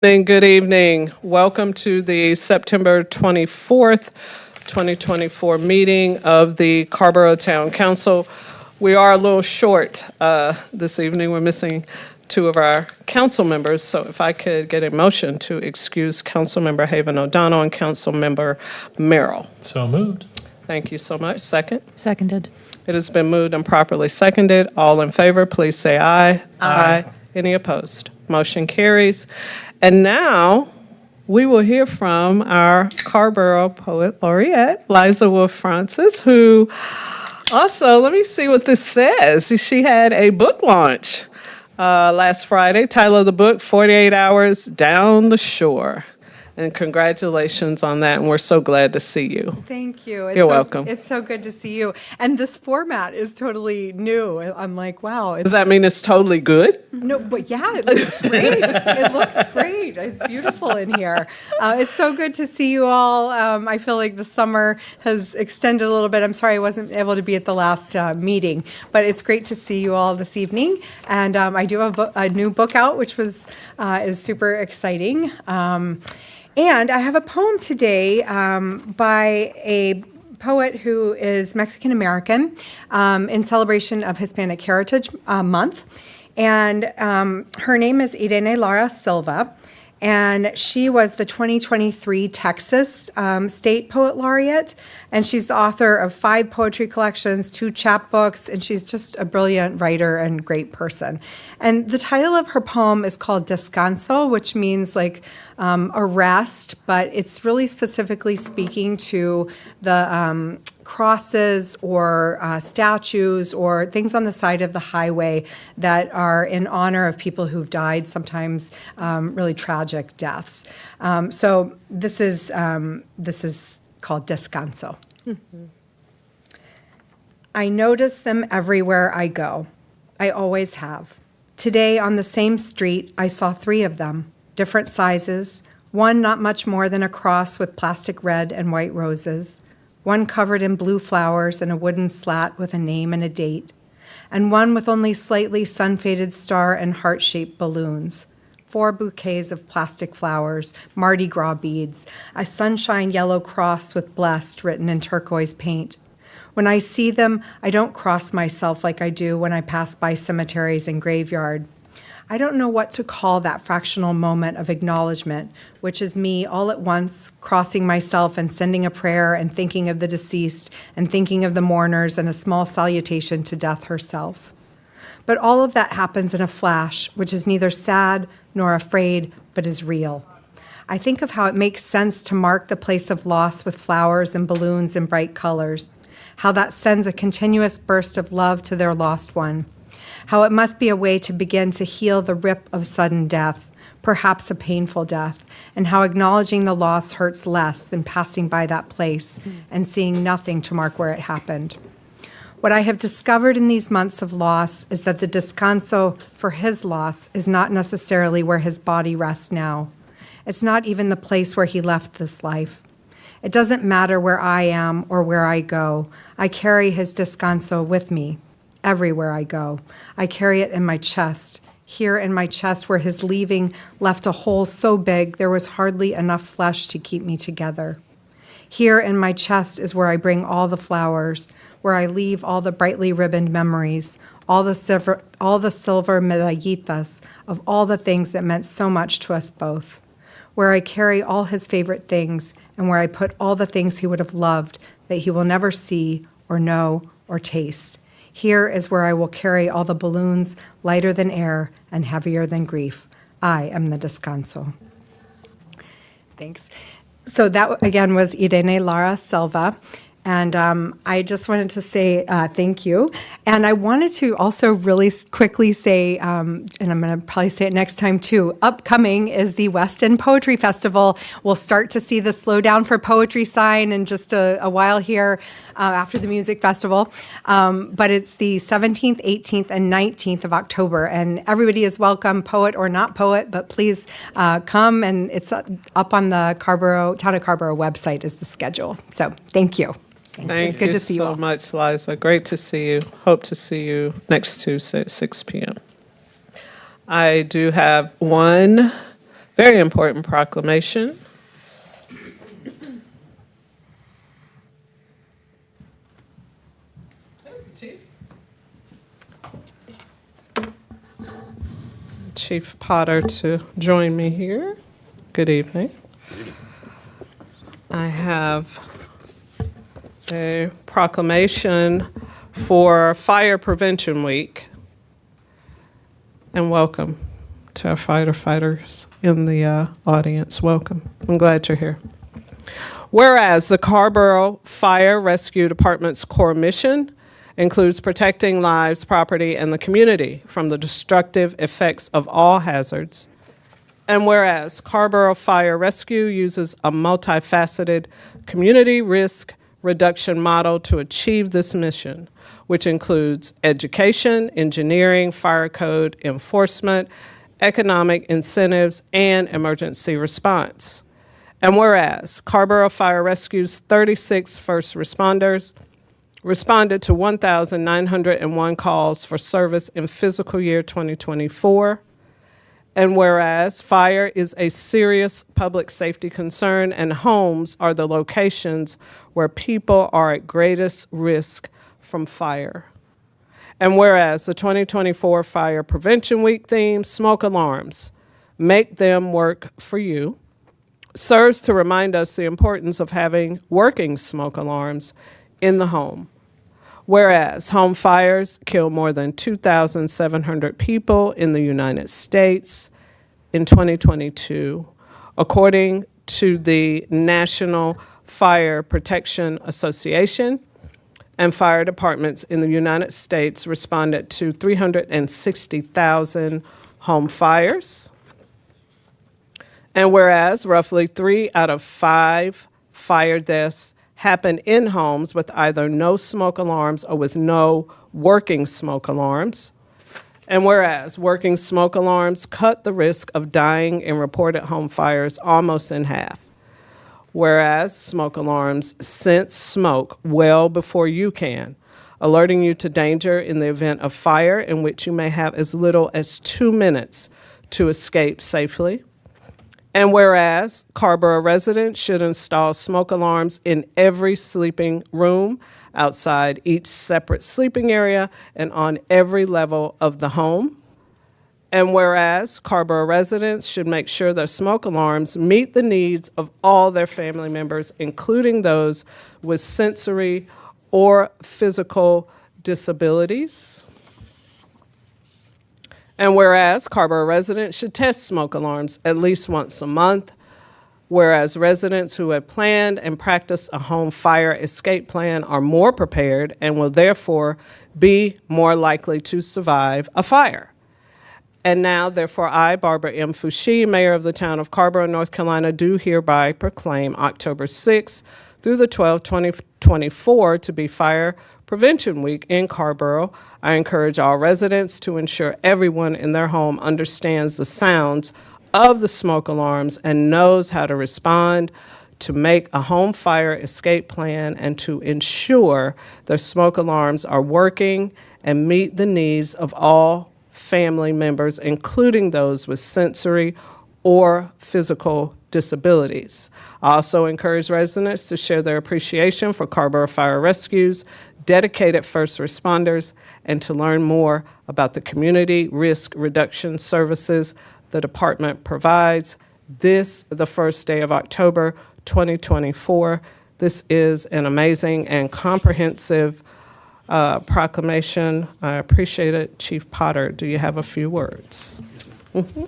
Good evening. Welcome to the September 24th, 2024 meeting of the Carrboro Town Council. We are a little short this evening. We're missing two of our council members, so if I could get a motion to excuse Councilmember Haven O'Donnell and Councilmember Merrill. So moved. Thank you so much. Second? Seconded. It has been moved and properly seconded. All in favor, please say aye. Aye. Any opposed? Motion carries. And now we will hear from our Carrboro Poet Laureate, Liza Wolfe Francis, who also, let me see what this says. She had a book launch last Friday. Title of the book, 48 Hours Down the Shore. And congratulations on that, and we're so glad to see you. Thank you. You're welcome. It's so good to see you. And this format is totally new. I'm like, wow. Does that mean it's totally good? No, but yeah, it looks great. It looks great. It's beautiful in here. It's so good to see you all. I feel like the summer has extended a little bit. I'm sorry I wasn't able to be at the last meeting, but it's great to see you all this evening. And I do have a new book out, which is super exciting. And I have a poem today by a poet who is Mexican-American in celebration of Hispanic Heritage Month. And her name is Irene Lara Silva. And she was the 2023 Texas State Poet Laureate. And she's the author of 5 poetry collections, 2 chapbooks, and she's just a brilliant writer and great person. And the title of her poem is called Descanso, which means like a rest, but it's really specifically speaking to the crosses or statues or things on the side of the highway that are in honor of people who've died, sometimes really tragic deaths. So this is called Descanso. Mm-hmm. I notice them everywhere I go. I always have. Today on the same street, I saw 3 of them, different sizes, one not much more than a cross with plastic red and white roses, one covered in blue flowers and a wooden slat with a name and a date, and one with only slightly sun-faded star and heart-shaped balloons. 4 bouquets of plastic flowers, Mardi Gras beads, a sunshine yellow cross with blessed written in turquoise paint. When I see them, I don't cross myself like I do when I pass by cemeteries and graveyard. I don't know what to call that fractional moment of acknowledgement, which is me all at once crossing myself and sending a prayer and thinking of the deceased and thinking of the mourners and a small salutation to death herself. But all of that happens in a flash, which is neither sad nor afraid, but is real. I think of how it makes sense to mark the place of loss with flowers and balloons and bright colors, how that sends a continuous burst of love to their lost one, how it must be a way to begin to heal the rip of sudden death, perhaps a painful death, and how acknowledging the loss hurts less than passing by that place and seeing nothing to mark where it happened. What I have discovered in these months of loss is that the descanso for his loss is not necessarily where his body rests now. It's not even the place where he left this life. It doesn't matter where I am or where I go. I carry his descanso with me everywhere I go. I carry it in my chest, here in my chest where his leaving left a hole so big there was hardly enough flesh to keep me together. Here in my chest is where I bring all the flowers, where I leave all the brightly ribboned memories, all the silver medallitas of all the things that meant so much to us both, where I carry all his favorite things, and where I put all the things he would have loved that he will never see or know or taste. Here is where I will carry all the balloons lighter than air and heavier than grief. I am the descanso. Thanks. So that, again, was Irene Lara Silva. And I just wanted to say thank you. And I wanted to also really quickly say, and I'm going to probably say it next time too, upcoming is the West End Poetry Festival. We'll start to see the Slow Down for Poetry sign in just a while here after the music festival. But it's the 17th, 18th, and 19th of October. And everybody is welcome, poet or not poet, but please come. And it's up on the Town of Carrboro website is the schedule. So thank you. Thanks. It's good to see you all. Thank you so much, Liza. Great to see you. Hope to see you next Tuesday at 6 p.m. I do have one Very important proclamation. Chief Potter to join me here. Good evening. I have a proclamation for Fire Prevention Week. And welcome to our fighters in the audience. Welcome. I'm glad you're here. Whereas the Carrboro Fire Rescue Department's core mission includes protecting lives, property, and the community from the destructive effects of all hazards. And whereas Carrboro Fire Rescue uses a multifaceted community risk reduction model to achieve this mission, which includes education, engineering, fire code enforcement, economic incentives, and emergency response. And whereas Carrboro Fire Rescue's 36 first responders responded to 1,901 calls for service in fiscal year 2024. And whereas fire is a serious public safety concern and homes are the locations where people are at greatest risk from fire. And whereas the 2024 Fire Prevention Week theme, Smoke Alarms, Make Them Work for You, serves to remind us the importance of having working smoke alarms in the home. Whereas home fires kill more than 2,700 people in the United States in 2022, according to the National Fire Protection Association, and fire departments in the United States responded to 360,000 home fires. And whereas roughly 3 out of 5 fire deaths happen in homes with either no smoke alarms or with no working smoke alarms. And whereas working smoke alarms cut the risk of dying in reported home fires almost in half. Whereas smoke alarms sense smoke well before you can, alerting you to danger in the event of fire in which you may have as little as 2 minutes to escape safely. And whereas Carrboro residents should install smoke alarms in every sleeping room, outside each separate sleeping area, and on every level of the home. And whereas Carrboro residents should make sure their smoke alarms meet the needs of all their family members, including those with sensory or physical disabilities. And whereas Carrboro residents should test smoke alarms at least once a month, whereas residents who have planned and practiced a home fire escape plan are more prepared and will therefore be more likely to survive a fire. And now, therefore, I, Barbara M. Foushee, Mayor of the town of Carrboro, North Carolina, do hereby proclaim October 6th through the 12th, 2024 to be Fire Prevention Week in Carrboro. I encourage all residents to ensure everyone in their home understands the sounds of the smoke alarms and knows how to respond, to make a home fire escape plan, and to ensure their smoke alarms are working and meet the needs of all family members, including those with sensory or physical disabilities. I also encourage residents to share their appreciation for Carrboro Fire Rescue's dedicated first responders and to learn more about the community risk reduction services the department provides. This, the first day of October 2024. This is an amazing and comprehensive proclamation. I appreciate it. Chief Potter, do you have a few words? Mm-hmm.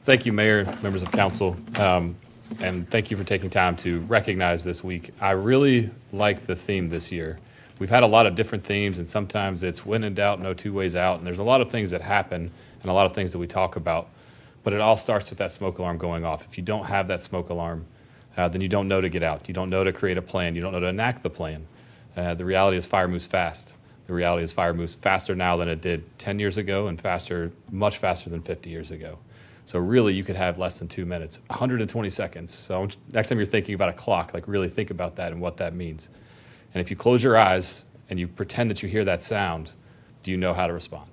Thank you, Mayor, members of council, and thank you for taking time to recognize this week. I really like the theme this year. We've had a lot of different themes, and sometimes it's when in doubt, no two ways out, and there's a lot of things that happen and a lot of things that we talk about, but it all starts with that smoke alarm going off. If you don't have that smoke alarm, then you don't know to get out. You don't know to create a plan. You don't know to enact the plan. The reality is fire moves fast. The reality is fire moves faster now than it did 10 years ago and faster, much faster than 50 years ago. So really, you could have less than 2 minutes, 120 seconds. So next time you're thinking about a clock, like really think about that and what that means. And if you close your eyes and you pretend that you hear that sound, do you know how to respond?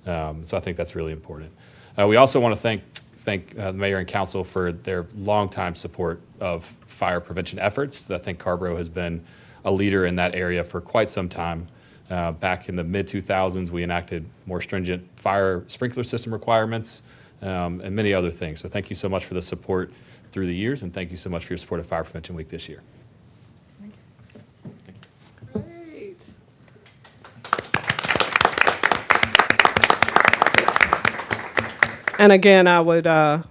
So I think that's really important. We also want to thank the mayor and council for their longtime support of fire prevention efforts. I think Carrboro has been a leader in that area for quite some time. Back in the mid-2000s, we enacted more stringent fire sprinkler system requirements and many other things. So thank you so much for the support through the years, and thank you so much for your support of Fire Prevention Week this year. Great. And again, I would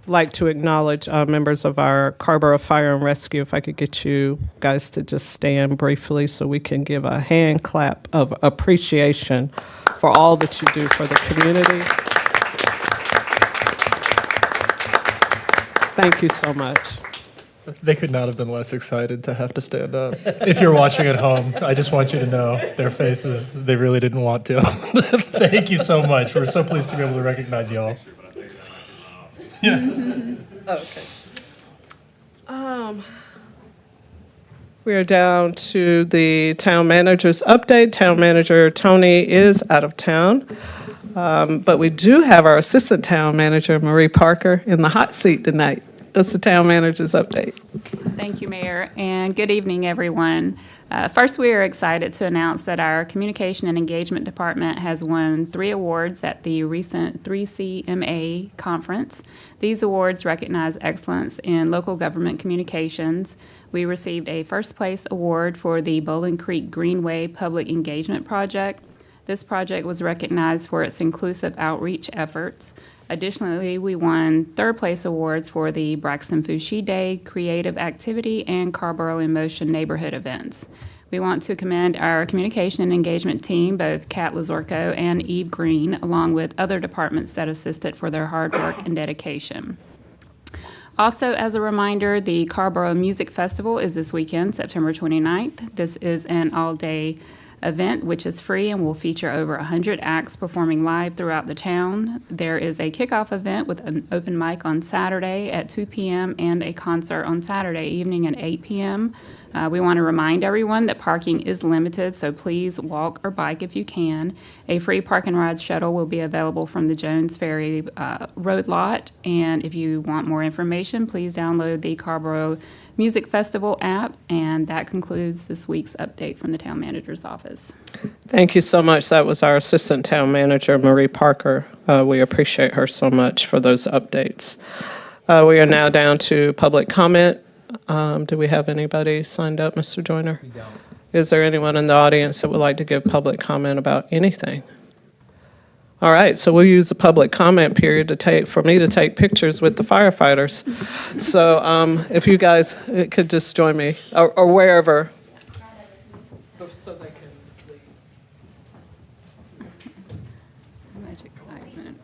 like to acknowledge members of our Carrboro Fire and Rescue. If I could get you guys to just stand briefly so we can give a hand clap of appreciation for all that you do for the community. Thank you so much. They could not have been less excited to have to stand up. If you're watching at home, I just want you to know their faces, they really didn't want to. Thank you so much. We're so pleased to be able to recognize y'all. Yeah. Okay. We are down to the town manager's update. Town manager Tony is out of town, but we do have our assistant town manager, Marie Parker, in the hot seat tonight. That's the town manager's update. Thank you, Mayor, and good evening, everyone. First, we are excited to announce that our Communication and Engagement Department has won 3 awards at the recent 3CMA conference. These awards recognize excellence in local government communications. We received a first-place award for the Bowling Creek Greenway Public Engagement Project. This project was recognized for its inclusive outreach efforts. Additionally, we won third-place awards for the Braxton Fouché Day, Creative Activity, and Carrboro in Motion neighborhood events. We want to commend our communication and engagement team, both Kat Lazorko and Eve Green, along with other departments that assisted for their hard work and dedication. Also, as a reminder, the Carrboro Music Festival is this weekend, September 29th. This is an all-day event, which is free and will feature over 100 acts performing live throughout the town. There is a kickoff event with an open mic on Saturday at 2 p.m. and a concert on Saturday evening at 8 p.m. We want to remind everyone that parking is limited, so please walk or bike if you can. A free park and ride shuttle will be available from the Jones Ferry road lot, and if you want more information, please download the Carrboro Music Festival app, and that concludes this week's update from the town manager's office. Thank you so much. That was our assistant town manager, Marie Parker. We appreciate her so much for those updates. We are now down to public comment. Do we have anybody signed up, Mr. Joyner? We don't. Is there anyone in the audience that would like to give public comment about anything? All right, so we'll use the public comment period for me to take pictures with the firefighters. So if you guys could just join me, or wherever. So they can leave. So much excitement.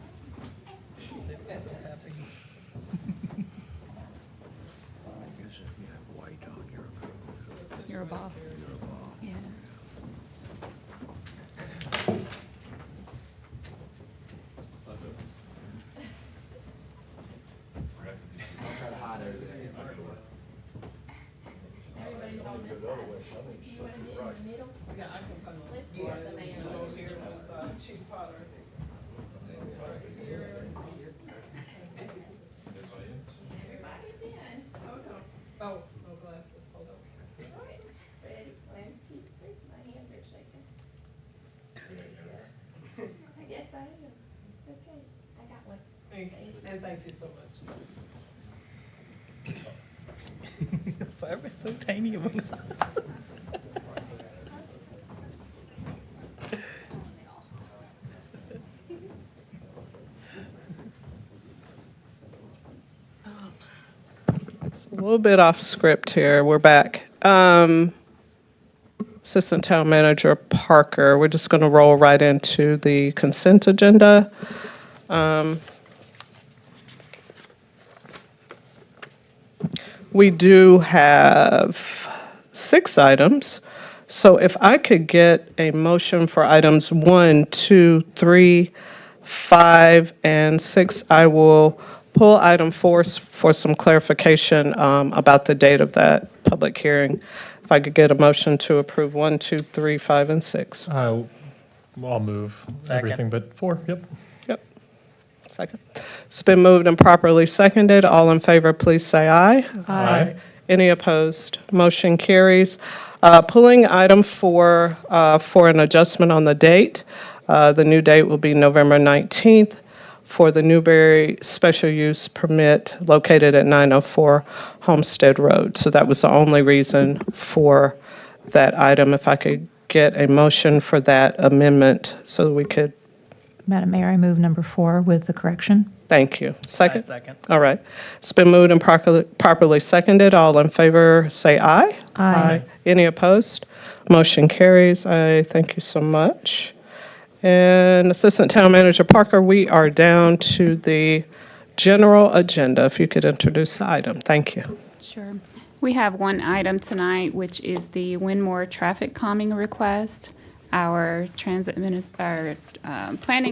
You're a boss. Yeah. Oh, no glasses, hold on. Ready? 1, 2, 3. My hands are shaking. I guess I am. Okay, I got one. And thank you so much. Barbara's so tiny. It's a little bit off script here. We're back. Assistant Town Manager Parker, we're just going to roll right into the consent agenda. We do have 6 items. So if I could get a motion for items 1, 2, 3, 5, and 6, I will pull item 4 for some clarification about the date of that public hearing. If I could get a motion to approve 1, 2, 3, 5, and 6. I'll move everything but 4. Yep. Yep. Second. It's been moved and properly seconded. All in favor, please say aye. Aye. Any opposed? Motion carries. Pulling item 4 for an adjustment on the date. The new date will be November 19th for the Newberry Special Use Permit located at 904 Homestead Road. So that was the only reason for that item. If I could get a motion for that amendment so we could, Madam Mayor, I move number 4 with the correction. thank you. Second? Second. All right. It's been moved and properly seconded. All in favor, say aye. Aye. Any opposed? Motion carries. I thank you so much. And Assistant Town Manager Parker, we are down to the general agenda. If you could introduce the item. Thank you. Sure. We have one item tonight, which is the Winmore traffic calming request. Our planning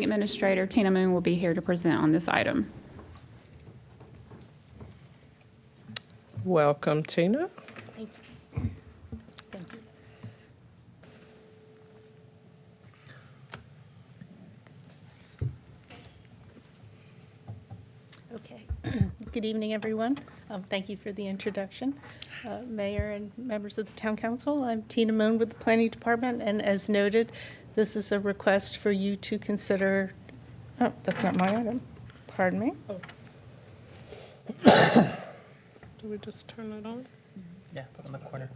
administrator, Tina Moon, will be here to present on this item. Welcome, Tina. Okay. Good evening, everyone. Thank you for the introduction. Mayor and members of the Town Council, I'm Tina Moon with the Planning Department, and as noted, this is a request for you to consider, oh, that's not my item. Pardon me. Do we just turn it on? Yeah, in the corner.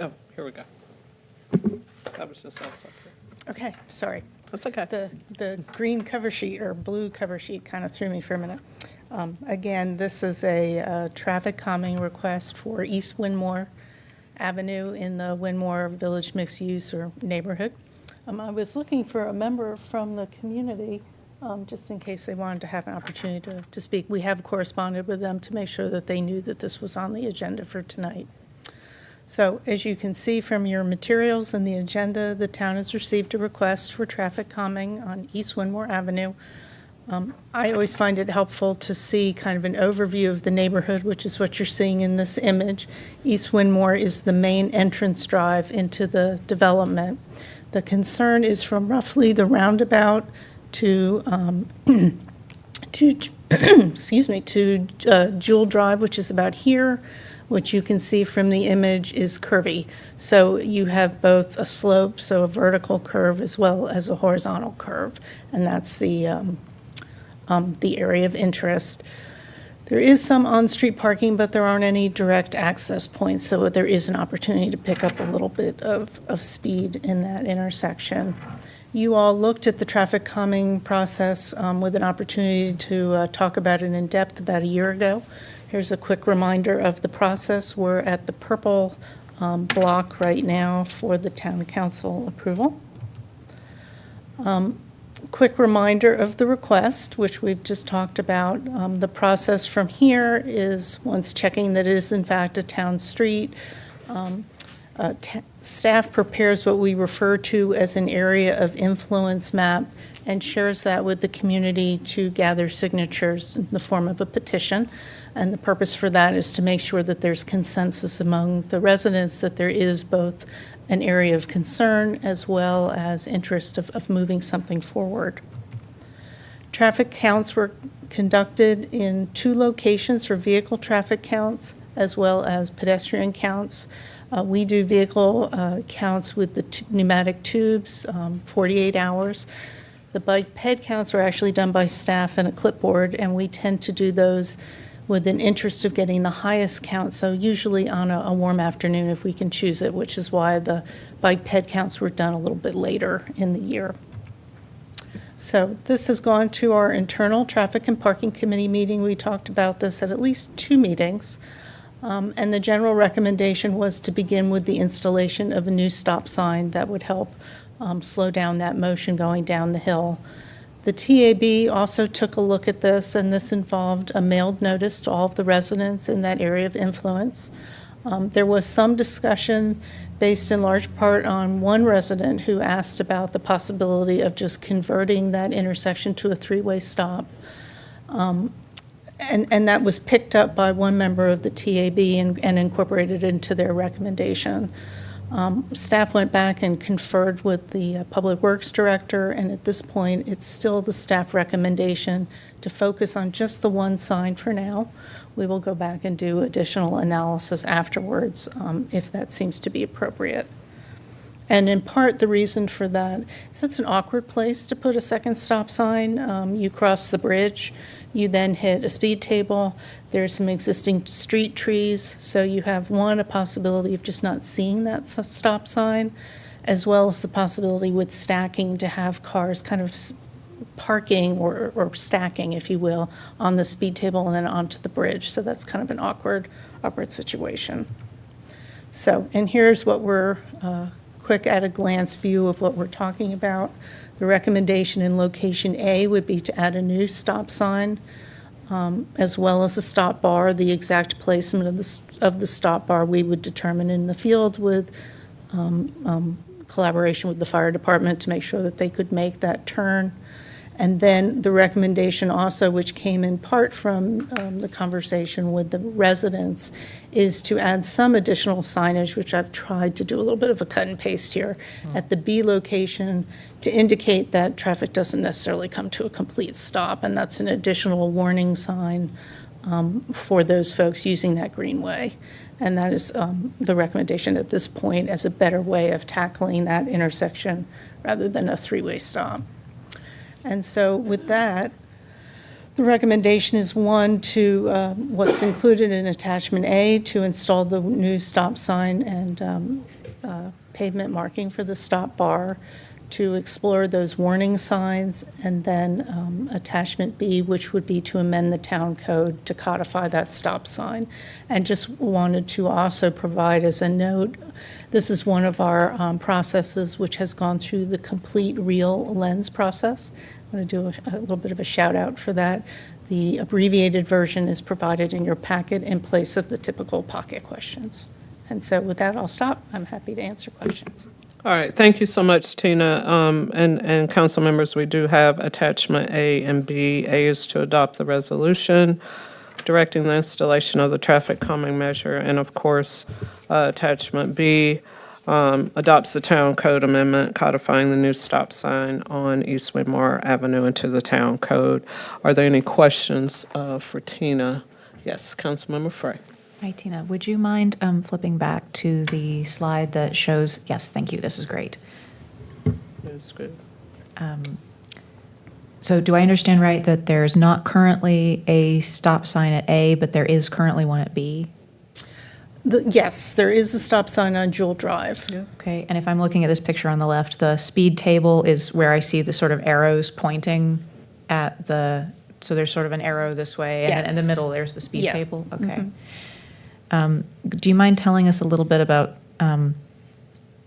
Oh, here we go. That was just us up here. Okay, sorry. That's okay. The green cover sheet or blue cover sheet kind of threw me for a minute. Again, this is a traffic calming request for East Winmore Avenue in the Winmore Village Mixed Use or neighborhood. I was looking for a member from the community, just in case they wanted to have an opportunity to speak. We have corresponded with them to make sure that they knew that this was on the agenda for tonight. So as you can see from your materials and the agenda, the town has received a request for traffic calming on East Winmore Avenue. I always find it helpful to see kind of an overview of the neighborhood, which is what you're seeing in this image. East Winmore is the main entrance drive into the development. The concern is from roughly the roundabout to excuse me, to Jewel Drive, which is about here, which you can see from the image is curvy. So you have both a slope, so a vertical curve, as well as a horizontal curve, and that's the area of interest. There is some on-street parking, but there aren't any direct access points, so there is an opportunity to pick up a little bit of speed in that intersection. You all looked at the traffic calming process with an opportunity to talk about it in depth about a year ago. Here's a quick reminder of the process. We're at the purple block right now for the town council approval. Quick reminder of the request, which we've just talked about. The process from here is, once checking that it is in fact a town street, staff prepares what we refer to as an area of influence map and shares that with the community to gather signatures in the form of a petition. And the purpose for that is to make sure that there's consensus among the residents that there is both an area of concern as well as interest of moving something forward. Traffic counts were conducted in 2 locations for vehicle traffic counts as well as pedestrian counts. We do vehicle counts with the pneumatic tubes, 48 hours. The bike ped counts are actually done by staff and a clipboard, and we tend to do those with an interest of getting the highest count, so usually on a warm afternoon if we can choose it, which is why the bike ped counts were done a little bit later in the year. So this has gone to our internal traffic and parking committee meeting. We talked about this at least 2 meetings, and the general recommendation was to begin with the installation of a new stop sign that would help slow down that motion going down the hill. The TAB also took a look at this, and this involved a mailed notice to all of the residents in that area of influence. There was some discussion based in large part on one resident who asked about the possibility of just converting that intersection to a 3-way stop. And that was picked up by one member of the TAB and incorporated into their recommendation. Staff went back and conferred with the Public Works Director, and at this point, it's still the staff recommendation to focus on just the one sign for now. We will go back and do additional analysis afterwards if that seems to be appropriate. And in part, the reason for that is it's an awkward place to put a second stop sign. You cross the bridge, you then hit a speed table. There's some existing street trees, so you have, one, a possibility of just not seeing that stop sign, as well as the possibility with stacking to have cars kind of parking or stacking, if you will, on the speed table and then onto the bridge. So that's kind of an awkward situation. So, and here's what we're, quick at a glance view of what we're talking about. The recommendation in location A would be to add a new stop sign, as well as a stop bar. The exact placement of the stop bar we would determine in the field with collaboration with the fire department to make sure that they could make that turn. And then the recommendation also, which came in part from the conversation with the residents, is to add some additional signage, which I've tried to do a little bit of a cut and paste here, at the B location to indicate that traffic doesn't necessarily come to a complete stop, and that's an additional warning sign for those folks using that greenway. And that is the recommendation at this point as a better way of tackling that intersection rather than a three-way stop. And so with that, the recommendation is, one, to what's included in attachment A, to install the new stop sign and pavement marking for the stop bar, to explore those warning signs, and then attachment B, which would be to amend the town code to codify that stop sign. And just wanted to also provide as a note, this is one of our processes which has gone through the complete real lens process. I want to do a little bit of a shout out for that. The abbreviated version is provided in your packet in place of the typical pocket questions. And so with that, I'll stop. I'm happy to answer questions. All right, thank you so much, Tina. And council members, we do have attachment A and B. A is to adopt the resolution directing the installation of the traffic calming measure, and of course, attachment B adopts the town code amendment codifying the new stop sign on East Winmore Avenue into the town code. Are there any questions for Tina? Yes, Councilmember Frey. Hi, Tina. Would you mind flipping back to the slide that shows, yes, thank you, this is great. That's good. So do I understand right that there's not currently a stop sign at A, but there is currently one at B? Yes, there is a stop sign on Jewel Drive. Yeah. Okay, and if I'm looking at this picture on the left, the speed table is where I see the sort of arrows pointing at the, so there's sort of an arrow this way, and then in the Yes. middle, there's the speed Yeah. table? Okay. Do you mind telling us a little bit about,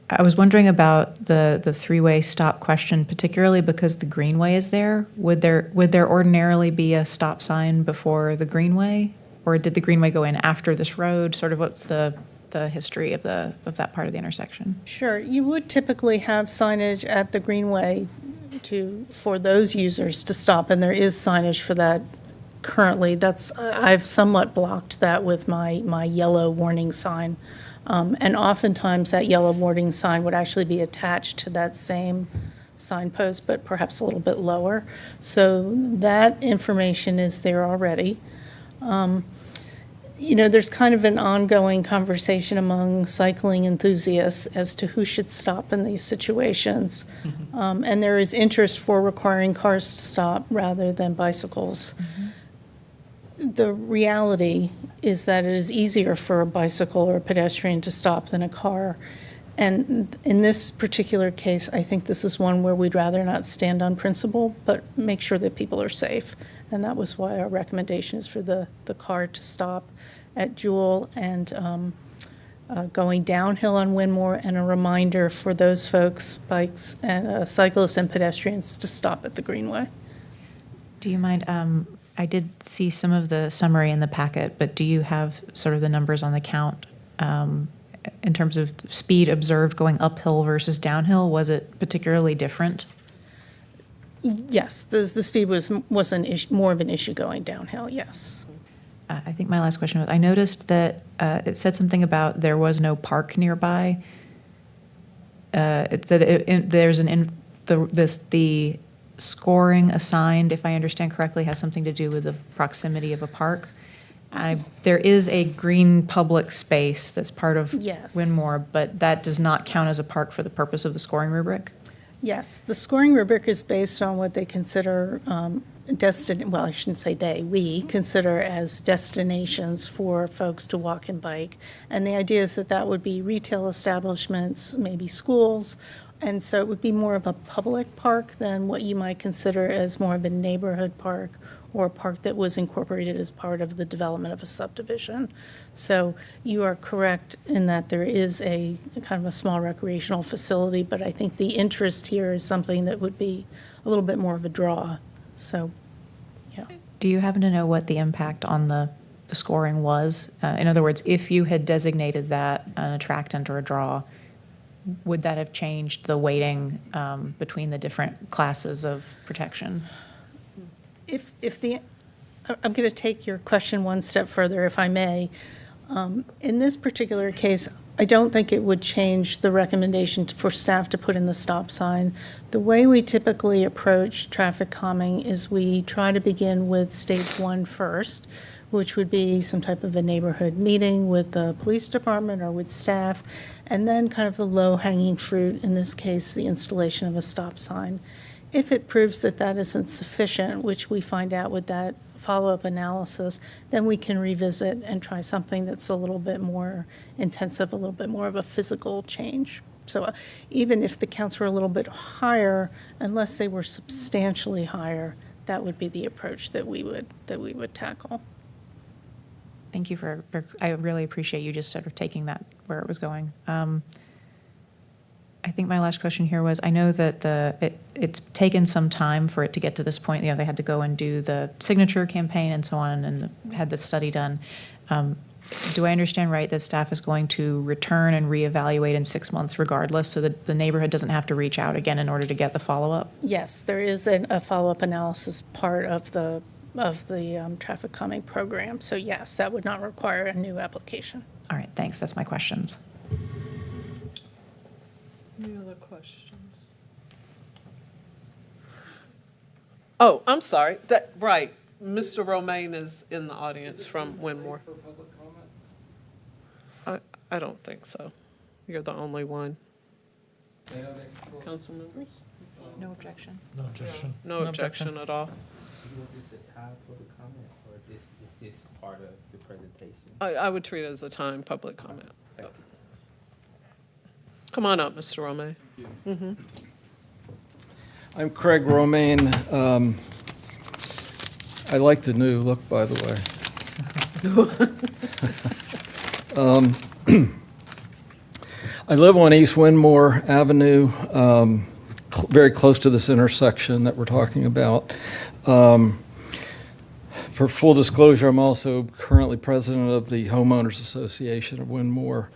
I was wondering about the three-way stop question, particularly because the greenway is there. Would there ordinarily be a stop sign before the greenway? Or did the greenway go in after this road? Sort of what's the history of that part of the intersection? Sure, you would typically have signage at the greenway for those users to stop, and there is signage for that currently. I've somewhat blocked that with my yellow warning sign. And oftentimes that yellow warning sign would actually be attached to that same signpost, but perhaps a little bit lower. So that information is there already. There's kind of an ongoing conversation among cycling enthusiasts as to who should stop in these situations. And there is interest for requiring cars to stop rather than bicycles. The reality is that it is easier for a bicycle or a pedestrian to stop than a car. And in this particular case, I think this is one where we'd rather not stand on principle, but make sure that people are safe. And that was why our recommendation is for the car to stop at Jewel and going downhill on Winmore, and a reminder for those folks, bikes and cyclists and pedestrians, to stop at the greenway. Do you mind, I did see some of the summary in the packet, but do you have sort of the numbers on the count in terms of speed observed going uphill versus downhill? Was it particularly different? Yes, the speed was more of an issue going downhill, yes. I think my last question was, I noticed that it said something about there was no park nearby. there's the scoring assigned, if I understand correctly, has something to do with the proximity of a park. There is a green public space that's part of Yes. Winmore, but that does not count as a park for the purpose of the scoring rubric? Yes, the scoring rubric is based on what they consider well, I shouldn't say they, we consider as destinations for folks to walk and bike. And the idea is that that would be retail establishments, maybe schools. And so it would be more of a public park than what you might consider as more of a neighborhood park or a park that was incorporated as part of the development of a subdivision. So you are correct in that there is a kind of a small recreational facility, but I think the interest here is something that would be a little bit more of a draw. So, yeah. Do you happen to know what the impact on the scoring was? In other words, if you had designated that an attractant or a draw, would that have changed the weighting between the different classes of protection? I'm going to take your question one step further, if I may. In this particular case, I don't think it would change the recommendation for staff to put in the stop sign. The way we typically approach traffic calming is we try to begin with stage 1 first, which would be some type of a neighborhood meeting with the police department or with staff, and then kind of the low-hanging fruit, in this case, the installation of a stop sign. If it proves that that isn't sufficient, which we find out with that follow-up analysis, then we can revisit and try something that's a little bit more intensive, a little bit more of a physical change. So even if the counts were a little bit higher, unless they were substantially higher, that would be the approach that we would tackle. Thank you I really appreciate you just sort of taking that where it was going. I think my last question here was, I know that it's taken some time for it to get to this point. You know, they had to go and do the signature campaign and so on, and had the study done. Do I understand right that staff is going to return and reevaluate in 6 months regardless, so that the neighborhood doesn't have to reach out again in order to get the follow-up? Yes, there is a follow-up analysis part of the traffic calming program. So yes, that would not require a new application. All right, thanks. That's my questions. Any other questions? Oh, I'm sorry. Right. Mr. Romaine is in the audience from Winmore. I don't think so. You're the only one. Council members? No objection. No objection. No objection at all. Do you want this a time public comment, or is this part of the presentation? I would treat it as a time public comment. Thank you. Come on up, Mr. Romaine. I'm Craig Romaine. I like the new look, by the way. I live on East Winmore Avenue, very close to this intersection that we're talking about. For full disclosure, I'm also currently president of the Homeowners Association of Winmore.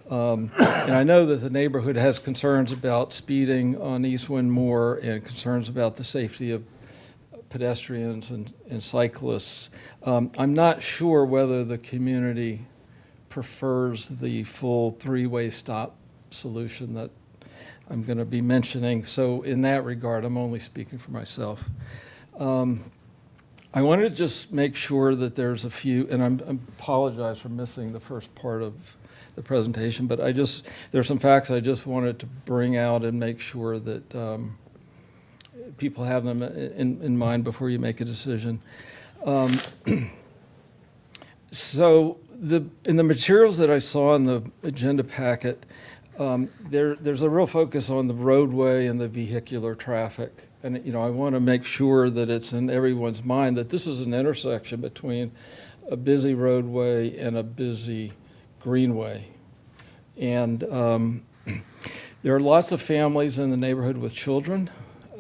And I know that the neighborhood has concerns about speeding on East Winmore and concerns about the safety of pedestrians and cyclists. I'm not sure whether the community prefers the full three-way stop solution that I'm going to be mentioning. So in that regard, I'm only speaking for myself. I wanted to just make sure that there's a few, and I apologize for missing the first part of the presentation, but there's some facts I just wanted to bring out and make sure that people have them in mind before you make a decision. So in the materials that I saw in the agenda packet, there's a real focus on the roadway and the vehicular traffic. And, I want to make sure that it's in everyone's mind that this is an intersection between a busy roadway and a busy greenway. And there are lots of families in the neighborhood with children.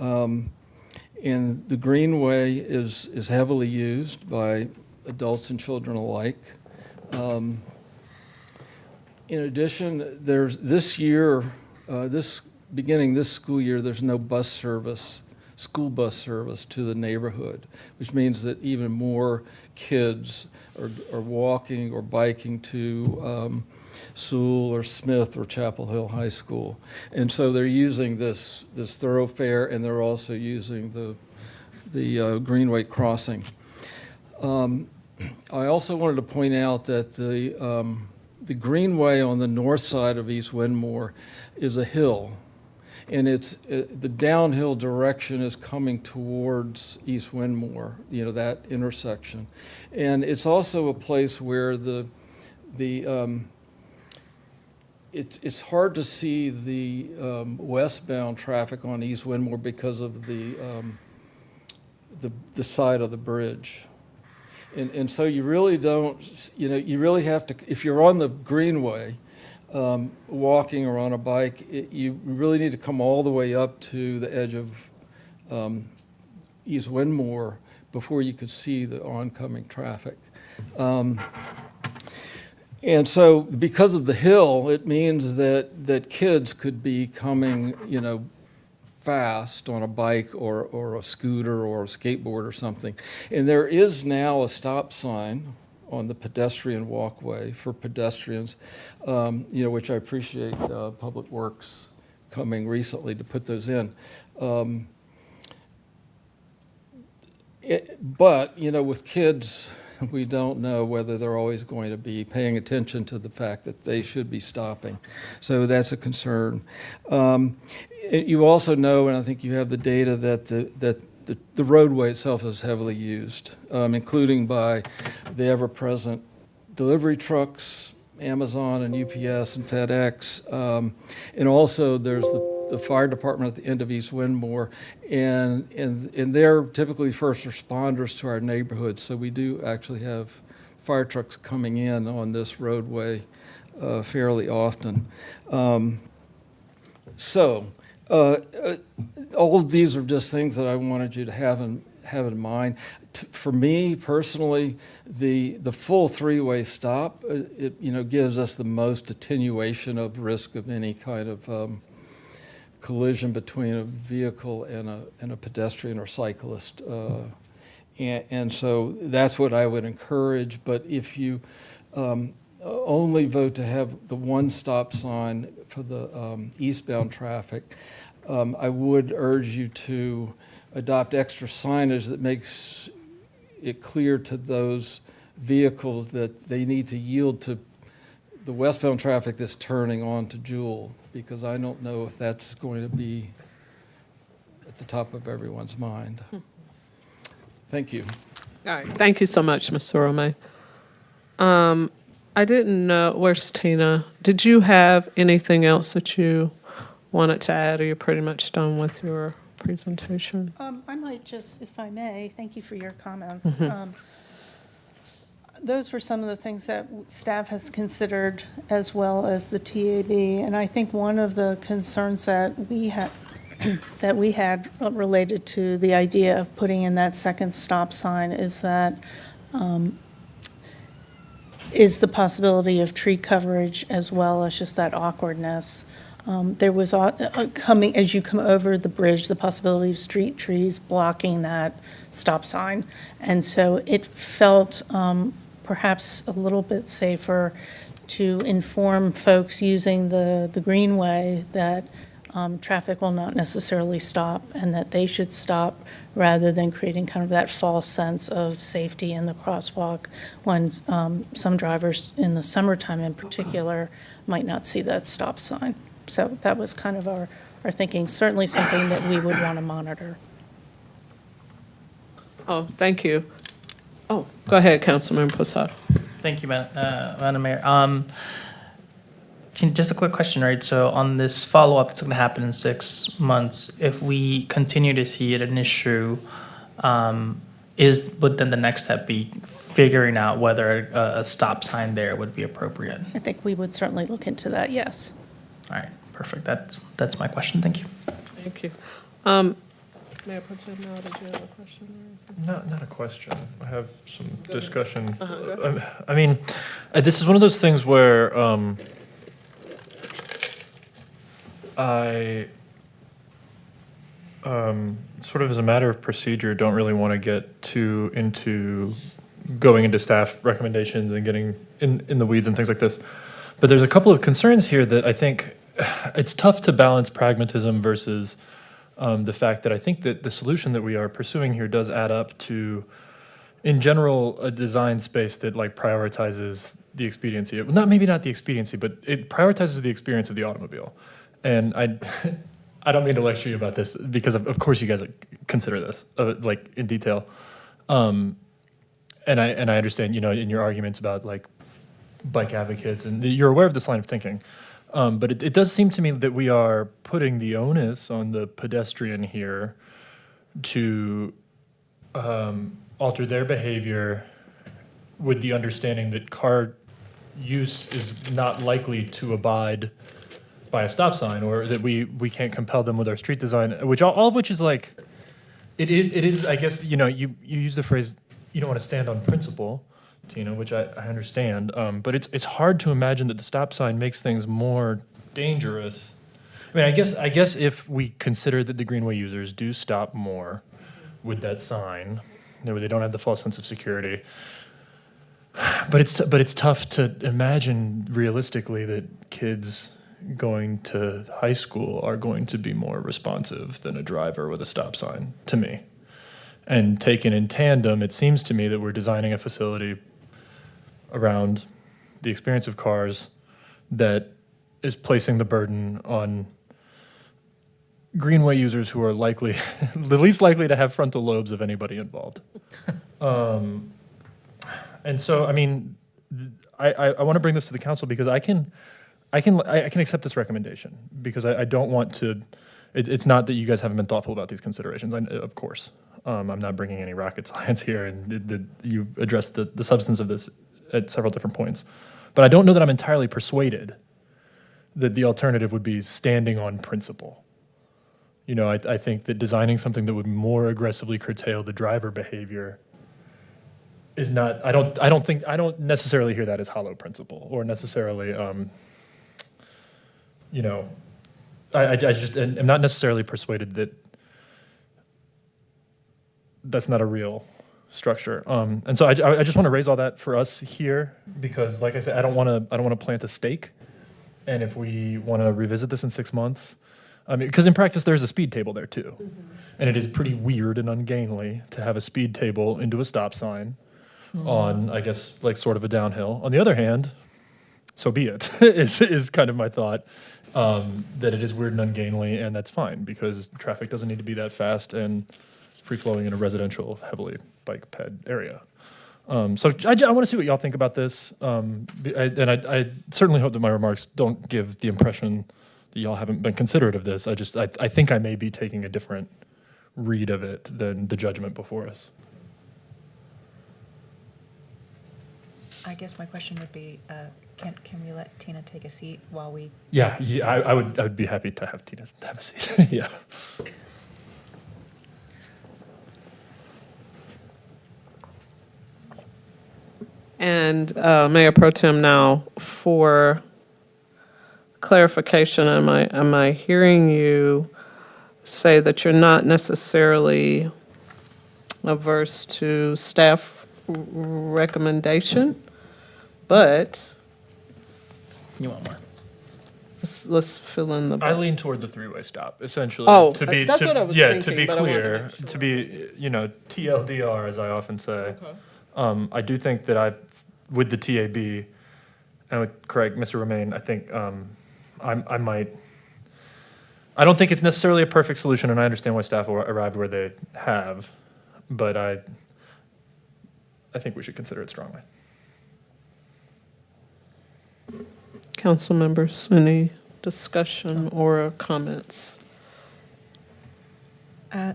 And the greenway is heavily used by adults and children alike. In addition, there's this year, beginning this school year, there's no school bus service to the neighborhood, which means that even more kids are walking or biking to Sewell or Smith or Chapel Hill High School. And so they're using this thoroughfare, and they're also using the Greenway crossing. I also wanted to point out that the Greenway on the north side of East Windmore is a hill, and the downhill direction is coming towards East Windmore, that intersection. And it's also a place where it's hard to see the westbound traffic on East Windmore because of the side of the bridge. And so you really don't, you really have to, if you're on the Greenway, walking or on a bike, you really need to come all the way up to the edge of East Windmore before you could see the oncoming traffic. And so because of the hill, it means that kids could be coming, fast on a bike or a scooter or a skateboard or something. And there is now a stop sign on the pedestrian walkway for pedestrians, which I appreciate Public Works coming recently to put those in. But with kids, we don't know whether they're always going to be paying attention to the fact that they should be stopping. So that's a concern. You also know, and I think you have the data, that the roadway itself is heavily used, including by the ever-present delivery trucks, Amazon and UPS and FedEx. And also there's the fire department at the end of East Windmore, and they're typically first responders to our neighborhoods. So we do actually have fire trucks coming in on this roadway fairly often. All of these are just things that I wanted you to have in mind. For me personally, the full three-way stop, gives us the most attenuation of risk of any kind of collision between a vehicle and a pedestrian or cyclist. And so that's what I would encourage. But if you only vote to have the one stop sign for the eastbound traffic, I would urge you to adopt extra signage that makes it clear to those vehicles that they need to yield to the westbound traffic that's turning on to Jewel, because I don't know if that's going to be at the top of everyone's mind. Thank you. All right, thank you so much, Ms. Sorome. I didn't know, where's Tina? Did you have anything else that you wanted to add, or you're pretty much done with your presentation? I might just, if I may, thank you for your comments. Those were some of the things that staff has considered, as well as the TAB. And I think one of the concerns that we had related to the idea of putting in that second stop sign is that is the possibility of tree coverage, as well as just that awkwardness. There was coming, as you come over the bridge, the possibility of street trees blocking that stop sign. And so it felt perhaps a little bit safer to inform folks using the Greenway that traffic will not necessarily stop, and that they should stop, rather than creating kind of that false sense of safety in the crosswalk when some drivers in the summertime in particular might not see that stop sign. So that was kind of our thinking, certainly something that we would want to monitor. Oh, thank you. Oh, go ahead, Councilman Posada. Thank you, Madam Mayor. Just a quick question, right? So on this follow-up, it's going to happen in 6 months. If we continue to see it an issue, would then the next step be figuring out whether a stop sign there would be appropriate? I think we would certainly look into that, yes. All right, perfect. That's my question. Thank you. Thank you. Mayor Pro Tem, now, did you have a question or anything? Not a question. I have some discussion. Go I mean, this is one of those things where I sort of as a matter of procedure don't really want to get too into going into staff recommendations and getting in the weeds and things like this. But there's a couple of concerns here that I think it's tough to balance pragmatism versus the fact that I think that the solution that we are pursuing here does add up to, in general, a design space that like prioritizes the expediency. Maybe not the expediency, but it prioritizes the experience of the automobile. And I don't mean to lecture you about this because of course you guys consider this like in detail. And I understand, in your arguments about like bike advocates, and you're aware of this line of thinking. But it does seem to me that we are putting the onus on the pedestrian here to alter their behavior with the understanding that car use is not likely to abide by a stop sign, or that we can't compel them with our street design, which all of which is like, it is I guess, you use the phrase, you don't want to stand on principle, Tina, which I understand, but it's hard to imagine that the stop sign makes things more dangerous. I mean, I guess if we consider that the Greenway users do stop more with that sign, they don't have the false sense of security. But it's tough to imagine realistically that kids going to high school are going to be more responsive than a driver with a stop sign, to me. And taken in tandem, it seems to me that we're designing a facility around the experience of cars that is placing the burden on Greenway users who are likely, the least likely to have frontal lobes of anybody involved. And so, I mean, I want to bring this to the council because I can accept this recommendation because I don't want to. It's not that you guys haven't been thoughtful about these considerations. Of course, I'm not bringing any rocket science here, and you've addressed the substance of this at several different points. But I don't know that I'm entirely persuaded that the alternative would be standing on principle. I think that designing something that would more aggressively curtail the driver behavior is not. I don't necessarily hear that as hollow principle or necessarily. I just am not necessarily persuaded that that's not a real structure. And so I just want to raise all that for us here because, like I said, I don't want to plant a stake. And if we want to revisit this in 6 months, because in practice there's a speed table there too, and it is pretty weird and ungainly to have a speed table into a stop sign on, I guess, like sort of a downhill. On the other hand, so be it. is kind of my thought. That it is weird and ungainly, and that's fine because traffic doesn't need to be that fast and free-flowing in a residential, heavily bike-ped area. So I want to see what y'all think about this, and I certainly hope that my remarks don't give the impression that y'all haven't been considerate of this. I think I may be taking a different read of it than the judgment before us. I guess my question would be, can we let Tina take a seat while we? Yeah, I would be happy to have Tina have a seat. Yeah. And Mayor Pro Tem, now for clarification, am I hearing you say that you're not necessarily averse to staff recommendation, but You want more? let's fill in the. I lean toward the three-way stop, essentially. Oh, to be, that's to, what I was yeah, thinking, to be but I wanted to clear, make sure. to be, TLDR, as I often say. Okay. I do think that with the TAB, and with Craig, Mr. Romaine, I think I might. I don't think it's necessarily a perfect solution, and I understand why staff arrived where they have, but I think we should consider it strongly. Council members, any discussion or comments?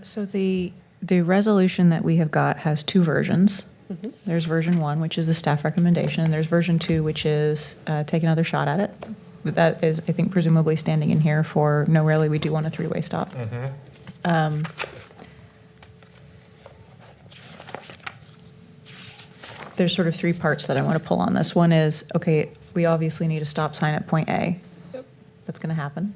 So the resolution that we have got has two versions. Mm-hmm. There's version 1, which is the staff recommendation, and there's version 2, which is take another shot at it. But that is, I think, presumably standing in here for, no, really, we do want a three-way stop. There's sort of three parts that I want to pull on this. One is, okay, we obviously need a stop sign at point A. Yep. That's going to happen.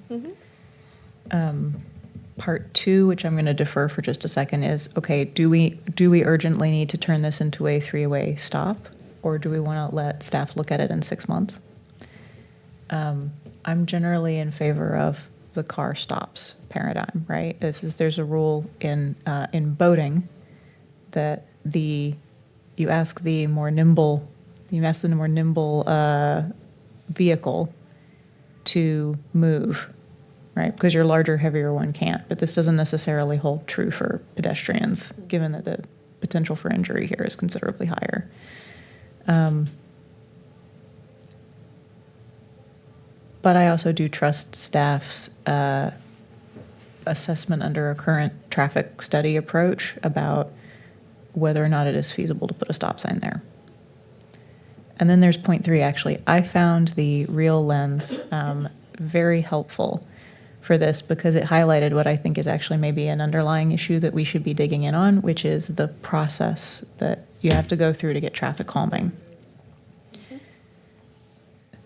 Part 2, which I'm going to defer for just a second, is, okay, do we urgently need to turn this into a three-way stop, or do we want to let staff look at it in 6 months? I'm generally in favor of the car stops paradigm, right? There's a rule in boating that you ask the more nimble vehicle to move, right? Because your larger, heavier one can't. But this doesn't necessarily hold true for pedestrians, given that the potential for injury here is considerably higher. But I also do trust staff's assessment under a current traffic study approach about whether or not it is feasible to put a stop sign there. And then there's point 3, actually. I found the real lens very helpful for this because it highlighted what I think is actually maybe an underlying issue that we should be digging in on, which is the process that you have to go through to get traffic calming.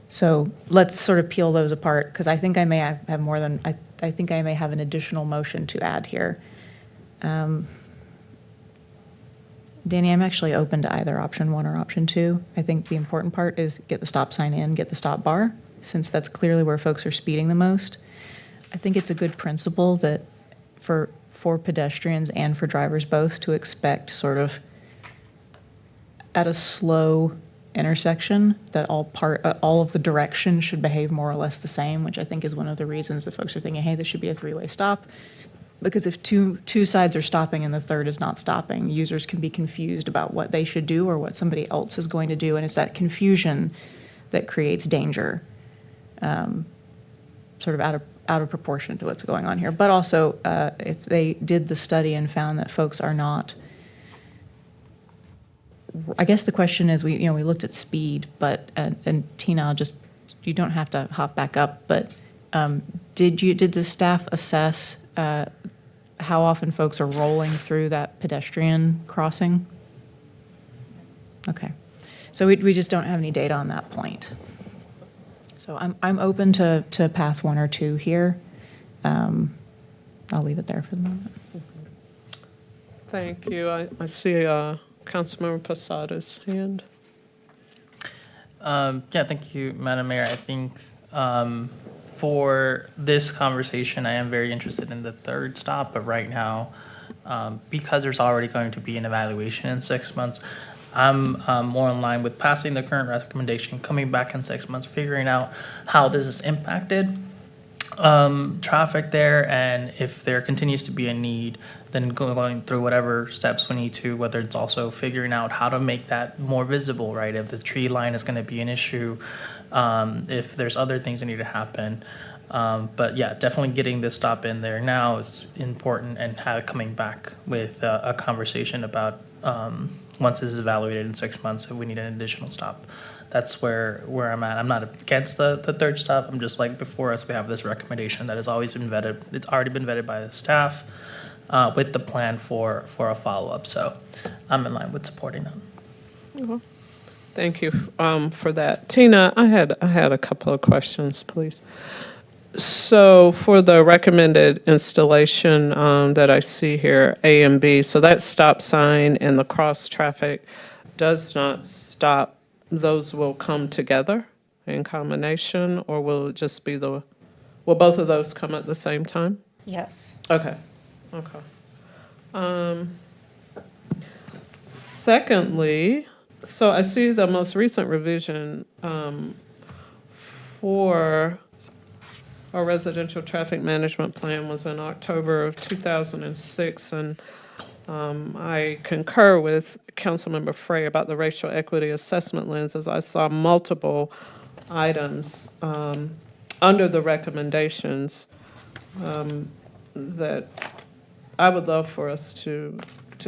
So let's sort of peel those apart because I think I may have more than, I think I may have an additional motion to add here. Danny, I'm actually open to either option 1 or option 2. I think the important part is get the stop sign in, get the stop bar, since that's clearly where folks are speeding the most. I think it's a good principle that for pedestrians and for drivers both to expect sort of at a slow intersection that all of the direction should behave more or less the same, which I think is one of the reasons that folks are thinking, hey, this should be a 3-way stop. Because if two sides are stopping and the third is not stopping, users can be confused about what they should do or what somebody else is going to do, and it's that confusion that creates danger, sort of out of proportion to what's going on here. But also, if they did the study and found that folks are not, I guess the question is, we looked at speed, but and Tina, you don't have to hop back up, but did the staff assess how often folks are rolling through that pedestrian crossing? Okay, so we just don't have any data on that point. So I'm open to path 1 or 2 here. I'll leave it there for the moment. Thank you. I see Councilmember Posada's hand. Yeah, thank you, Madam Mayor. I think for this conversation, I am very interested in the third stop, but right now, because there's already going to be an evaluation in 6 months, I'm more in line with passing the current recommendation, coming back in 6 months, figuring out how this has impacted traffic there, and if there continues to be a need, then going through whatever steps we need to, whether it's also figuring out how to make that more visible, right? If the tree line is going to be an issue, if there's other things that need to happen. But yeah, definitely getting this stop in there now is important, and coming back with a conversation about once this is evaluated in 6 months, if we need an additional stop. That's where I'm at. I'm not against the third stop. I'm just like before us, we have this recommendation that has always been vetted. It's already been vetted by the staff with the plan for a follow-up. So I'm in line with supporting them. Mm-hmm. Thank you for that. Tina, I had a couple of questions, please. So for the recommended installation that I see here, A and B, so that stop sign and the cross traffic does not stop. Those will come together in combination, or will it just be will both of those come at the same time? Yes. Okay. Secondly, so I see the most recent revision for our residential traffic management plan was in October of 2006, and I concur with Councilmember Frey about the racial equity assessment lenses. I saw multiple items under the recommendations that I would love for us to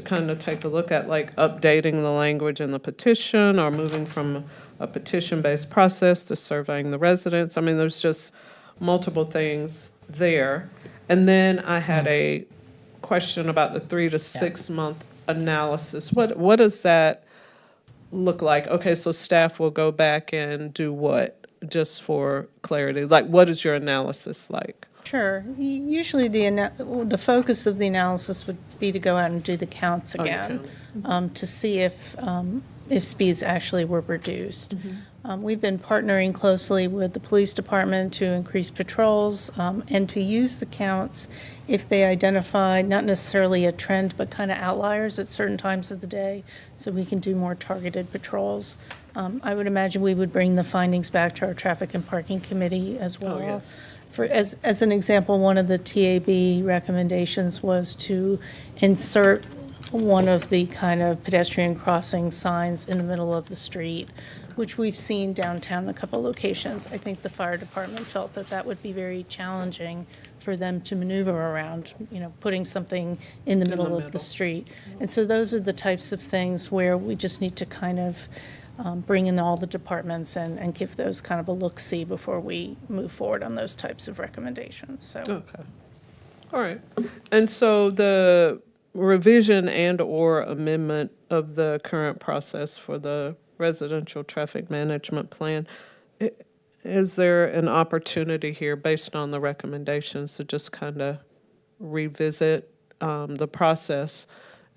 kind of take a look at, like updating the language in the petition or moving from a petition-based process to surveying the residents. I mean, there's just multiple things there. And then I had a question about the 3 to 6 month analysis. What does that look like? Okay, so staff will go back and do what, just for clarity? Like, what is your analysis like? Sure. Usually the focus of the analysis would be to go out and do the counts again, to see if if speeds actually were reduced. We've been partnering closely with the police department to increase patrols and to use the counts if they identify not necessarily a trend, but kind of outliers at certain times of the day, so we can do more targeted patrols. I would imagine we would bring the findings back to our Traffic and Parking Committee as well. yes. For, as an example, one of the TAB recommendations was to insert one of the kind of pedestrian crossing signs in the middle of the street, which we've seen downtown in a couple locations. I think the fire department felt that that would be very challenging for them to maneuver around, putting something in the middle of the street. And so those are the types of things where we just need to kind of bring in all the departments and give those kind of a look-see before we move forward on those types of recommendations, so. Okay. All right. And so the revision and/or amendment of the current process for the residential traffic management plan, is there an opportunity here based on the recommendations to just kind of revisit the process?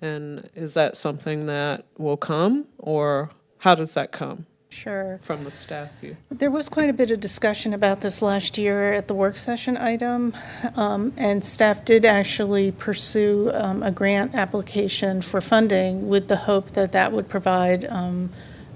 And is that something that will come, or how does that come Sure. from the staff view? There was quite a bit of discussion about this last year at the work session item, and staff did actually pursue a grant application for funding with the hope that that would provide an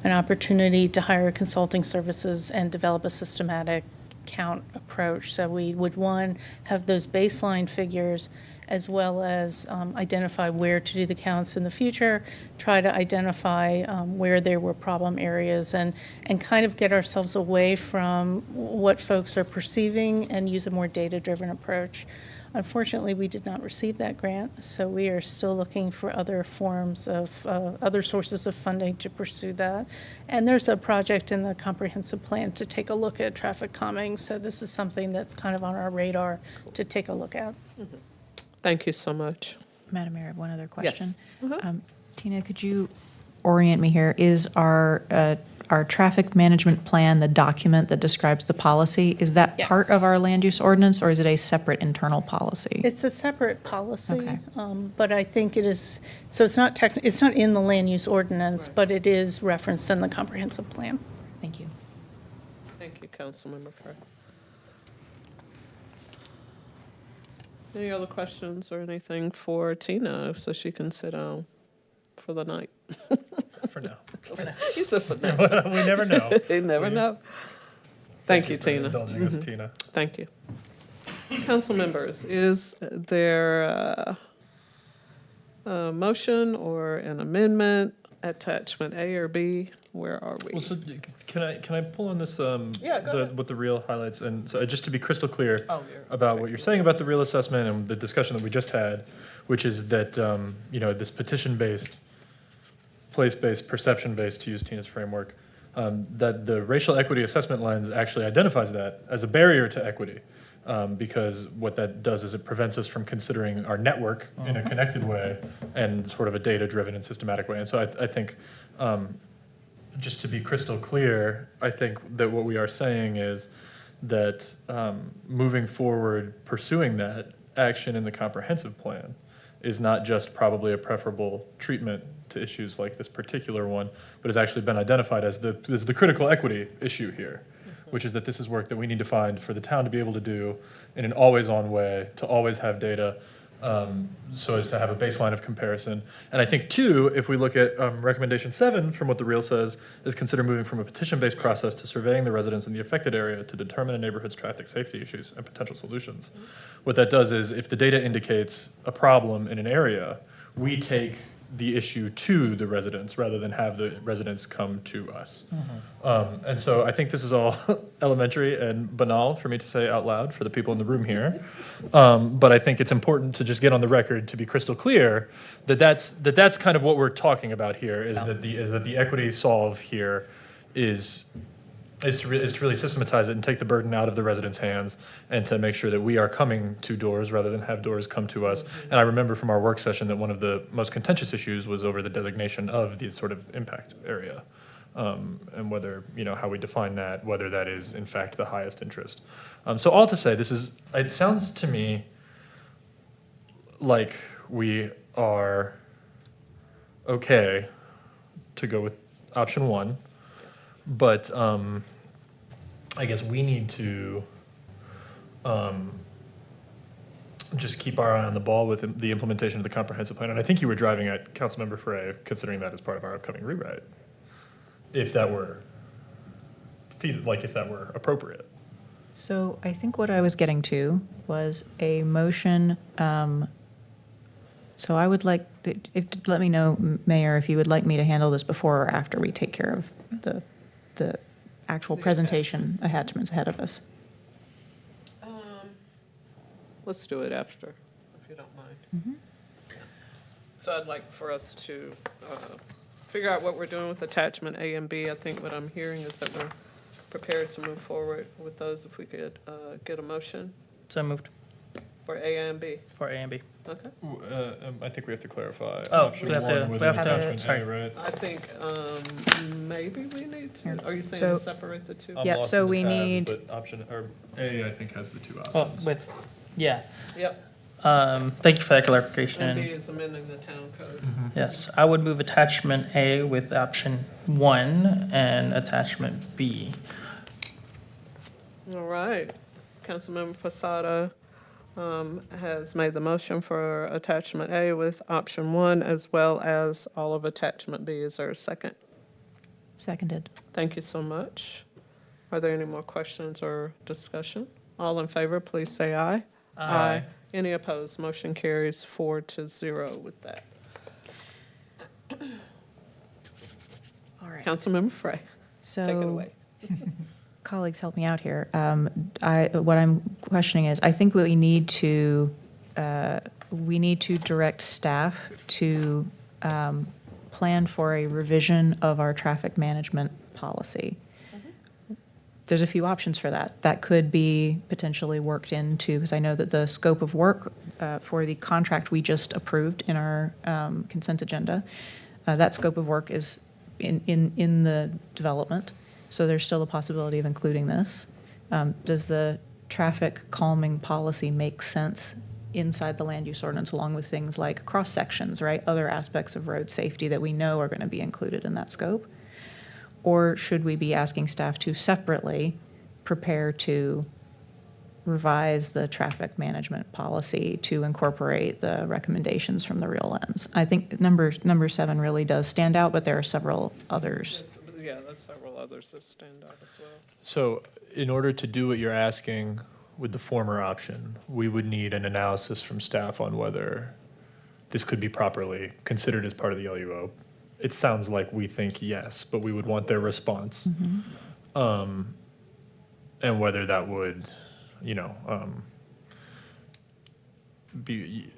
opportunity to hire consulting services and develop a systematic count approach. So we would, one, have those baseline figures as well as identify where to do the counts in the future, try to identify where there were problem areas, and kind of get ourselves away from what folks are perceiving and use a more data-driven approach. Unfortunately, we did not receive that grant, so we are still looking for other forms of, other sources of funding to pursue that. And there's a project in the comprehensive plan to take a look at traffic calming, so this is something that's kind of on our radar to take a look at. Thank you so much. Madam Mayor, I have one other Yes. question. Tina, could you orient me here? Is our traffic management plan, the document that describes the policy, is that part Yes. of our land use ordinance, or is it a separate internal policy? It's a separate policy, Okay. But I think it is, so it's not it's not in the land use ordinance, but it is referenced in the comprehensive plan. Thank you. Thank you, Councilmember Frey. Any other questions or anything for Tina so she can sit down for the night? For now. He said for now. We never know. You never know. Thank you, for Tina. indulging us, Tina. Thank you. Council members, is there a motion or an amendment, attachment A or B? Where are we? Well, so can I pull on this, Yeah, go ahead. what the real highlights, and so just to be crystal clear Oh, yeah. about what you're saying about the real assessment and the discussion that we just had, which is that, this petition-based, place-based, perception-based, to use Tina's framework, that the racial equity assessment lens actually identifies that as a barrier to equity. Because what that does is it prevents us from considering our network in a connected way and sort of a data-driven and systematic way. And so I think, just to be crystal clear, I think that what we are saying is that moving forward, pursuing that action in the comprehensive plan is not just probably a preferable treatment to issues like this particular one, but has actually been identified as the critical equity issue here, which is that this is work that we need to find for the town to be able to do in an always-on way, to always have data, so as to have a baseline of comparison. And I think, too, if we look at recommendation 7 from what the REAL says, is consider moving from a petition-based process to surveying the residents in the affected area to determine a neighborhood's traffic safety issues and potential solutions. What that does is, if the data indicates a problem in an area, we take the issue to the residents rather than have the residents come to us. And so I think this is all elementary and banal for me to say out loud for the people in the room here. But I think it's important to just get on the record to be crystal clear that that's kind of what we're talking about here, is that the equity solve here is to really systematize it and take the burden out of the residents' hands and to make sure that we are coming to doors rather than have doors come to us. And I remember from our work session that one of the most contentious issues was over the designation of the sort of impact area, and whether, how we define that, whether that is in fact the highest interest. So all to say, it sounds to me like we are okay to go with option one, but I guess we need to just keep our eye on the ball with the implementation of the comprehensive plan. And I think you were driving at Councilmember Frey, considering that as part of our upcoming rewrite, if that were if that were appropriate. So I think what I was getting to was a motion. So I would like, let me know, Mayor, if you would like me to handle this before or after we take care of the actual presentation attachments ahead of us. Let's do it after, if you don't mind. So I'd like for us to figure out what we're doing with attachment A and B. I think what I'm hearing is that we're prepared to move forward with those if we could get a motion So moved for A and B. for A and B. Okay. I think we have to clarify. Oh, option we have one to- with we have to- attachment A, sorry. right? I think maybe we need to, are you saying So- to separate the two? I'm Yep, lost so in the we tabs, need- But option, or A, I think, has the two Well, options. yeah. Yep, Thank you for that and B clarification. is amending the town code. Yes, I would move attachment A with option 1 and attachment B. All right. Councilmember Posada has made the motion for attachment A with option 1 as well as all of attachment B. Is there a second? Seconded. Thank you so much. Are there any more questions or discussion? All in favor, please say aye. Aye. Any opposed? Motion carries 4-0 with that. All right. Councilmember Frey, So. take it away. Colleagues, help me out here. What I'm questioning is, I think we need to direct staff to plan for a revision of our traffic management policy. There's a few options for that. That could be potentially worked into, because I know that the scope of work for the contract we just approved in our consent agenda, that scope of work is in the development. So there's still a possibility of including this. Does the traffic calming policy make sense inside the land use ordinance, along with things like cross sections, right? Other aspects of road safety that we know are going to be included in that scope? Or should we be asking staff to separately prepare to revise the traffic management policy to incorporate the recommendations from the Real Lens? I think number 7 really does stand out, but there are several others. Yeah, there's several others that stand out as well. So in order to do what you're asking with the former option, we would need an analysis from staff on whether this could be properly considered as part of the LUO. It sounds like we think yes, but we would want their response. And whether that would, be,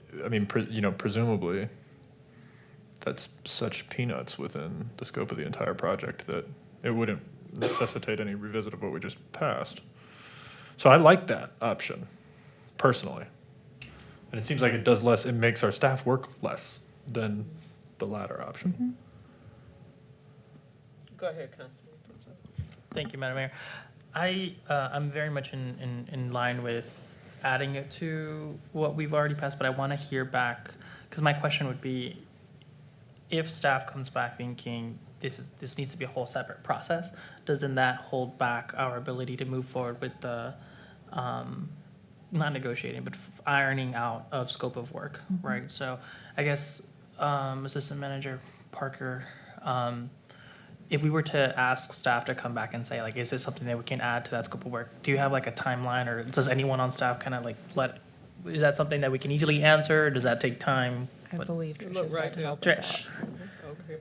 presumably, that's such peanuts within the scope of the entire project that it wouldn't necessitate any revisit of what we just passed. So I like that option, personally. And it seems like it makes our staff work less than the latter option. Go ahead, Councilman. Thank you, Madam Mayor. I'm very much in line with adding it to what we've already passed, but I want to hear back, because my question would be, if staff comes back thinking this needs to be a whole separate process, doesn't that hold back our ability to move forward with the not negotiating, but ironing out of scope of work, right? So I guess, Assistant Manager Parker, if we were to ask staff to come back and say, like, is this something that we can add to that scope of work? Do you have like a timeline, or does anyone on staff kind of like is that something that we can easily answer, or does that take time? I believe Trish Look is right about to there. help us Trish. out. Over here.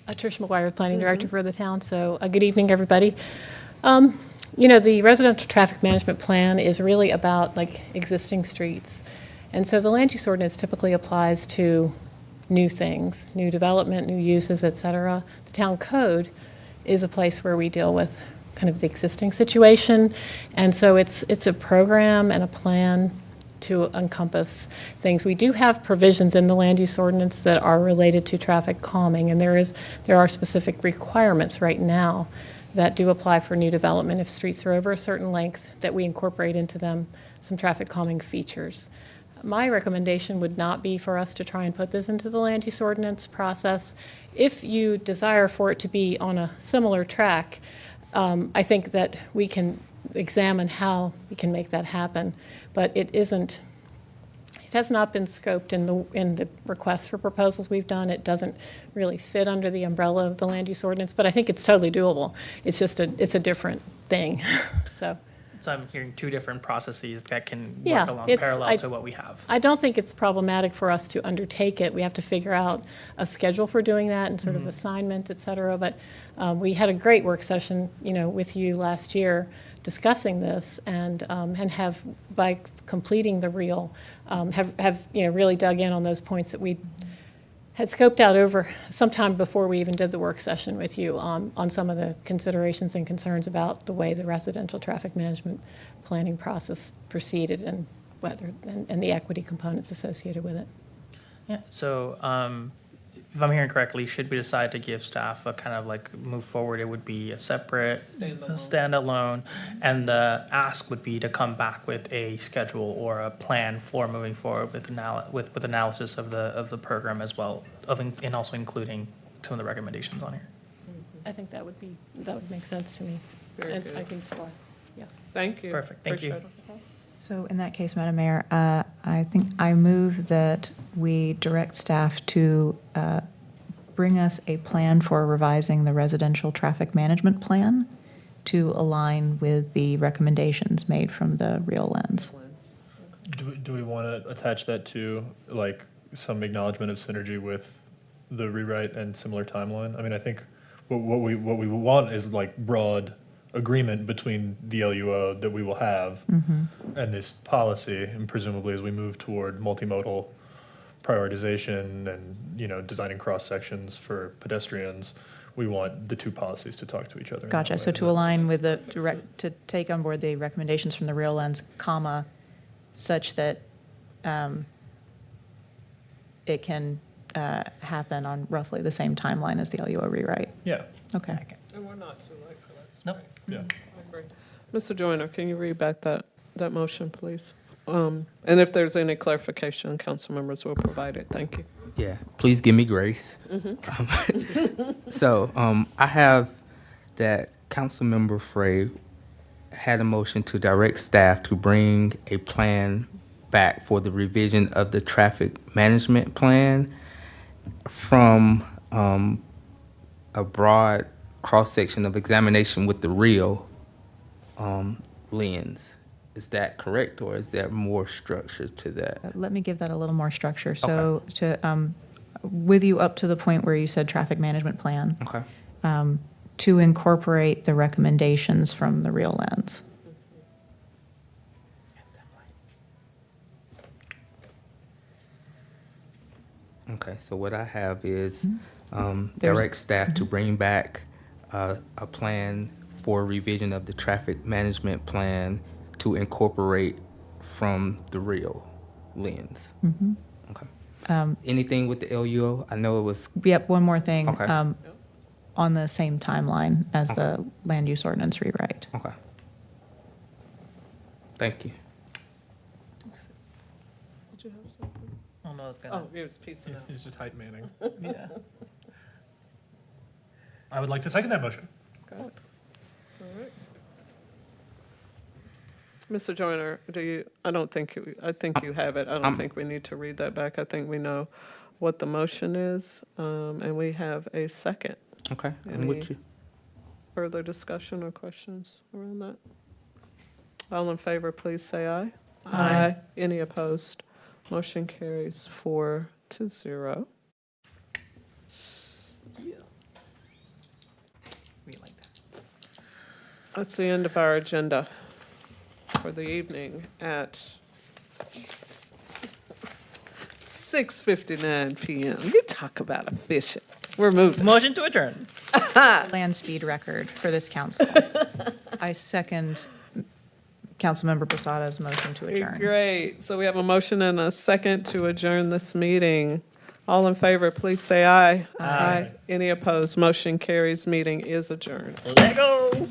Trish McGuire, Planning Director for the town. So good evening, everybody. The residential traffic management plan is really about like existing streets. And so the land use ordinance typically applies to new things, new development, new uses, et cetera. The town code is a place where we deal with kind of the existing situation. And so it's a program and a plan to encompass things. We do have provisions in the land use ordinance that are related to traffic calming, and there are specific requirements right now that do apply for new development if streets are over a certain length, that we incorporate into them some traffic calming features. my recommendation would not be for us to try and put this into the land use ordinance process. If you desire for it to be on a similar track, I think that we can examine how we can make that happen. But it has not been scoped in the request for proposals we've done. It doesn't really fit under the umbrella of the land use ordinance, but I think it's totally doable. It's just it's a different thing, so. So I'm hearing two different processes that can Yeah, work along it's- parallel to what we have. I don't think it's problematic for us to undertake it. We have to figure out a schedule for doing that and sort of assignment, et cetera. But we had a great work session, with you last year discussing this and have, by completing the reel, have really dug in on those points that we had scoped out over sometime before we even did the work session with you on some of the considerations and concerns about the way the residential traffic management planning process proceeded and and the equity components associated with it. Yeah, so if I'm hearing correctly, should we decide to give staff a kind of like move forward, it would be a separate standalone, and the ask would be to come back with a schedule or a plan for moving forward with with analysis of the program as well, and also including some of the recommendations on here. I think that would make sense to me. Very And good. I think so. Yeah. Thank you. Perfect, thank you. Appreciate it. So in that case, Madam Mayor, I think I move that we direct staff to bring us a plan for revising the residential traffic management plan to align with the recommendations made from the Real Lens. Do we want to attach that to like some acknowledgement of synergy with the rewrite and similar timeline? I mean, I think what we want is like broad agreement between the LUO that we will have and this policy, and presumably as we move toward multimodal prioritization and designing cross sections for pedestrians, we want the two policies to talk to each other. in that Gotcha. way. So to align with to take on board the recommendations from the Real Lens, comma, such that it can happen on roughly the same timeline as the LUO rewrite. Yeah. Okay. And we're not too late for that. Nope. Yeah. I agree. Mr. Joyner, can you read back that motion, please? And if there's any clarification, council members will provide it. Thank you. Yeah, please give me grace. So I have that Councilmember Frey had a motion to direct staff to bring a plan back for the revision of the traffic management plan from a broad cross-section of examination with the real lens. Is that correct, or is there more structure to that? Let me give that a little more structure. So with you up to the point where you said traffic management plan, Okay. to incorporate the recommendations from the Real Lens. Okay, so what I have is direct staff to bring back a plan for revision of the traffic management plan to incorporate from the real lens. Okay. Anything with the LUO? I know it was, Yep, one more thing. Okay. On the same timeline as the land use ordinance rewrite. okay. Thank you. Did you have something? Oh, no, it's Oh, gonna, it was piecing out. He's just hype manning. yeah. I would like to second that motion. Okay. All right. Mr. Joyner, I think you have it. I don't think we need to read that back. I think we know what the motion is, and we have a second. Okay, I'm Any- with you. Further discussion or questions around that? All in favor, please say aye. Aye. Any opposed? Motion carries 4-0. We like that. That's the end of our agenda for the evening at 6:59 p.m. You talk about efficient. We're moving. Motion to adjourn. Land speed record for this council. I second Councilmember Posada's motion to adjourn. Great. So we have a motion and a second to adjourn this meeting. All in favor, please say aye. Aye. Any opposed? Motion carries. Meeting is adjourned. Let go.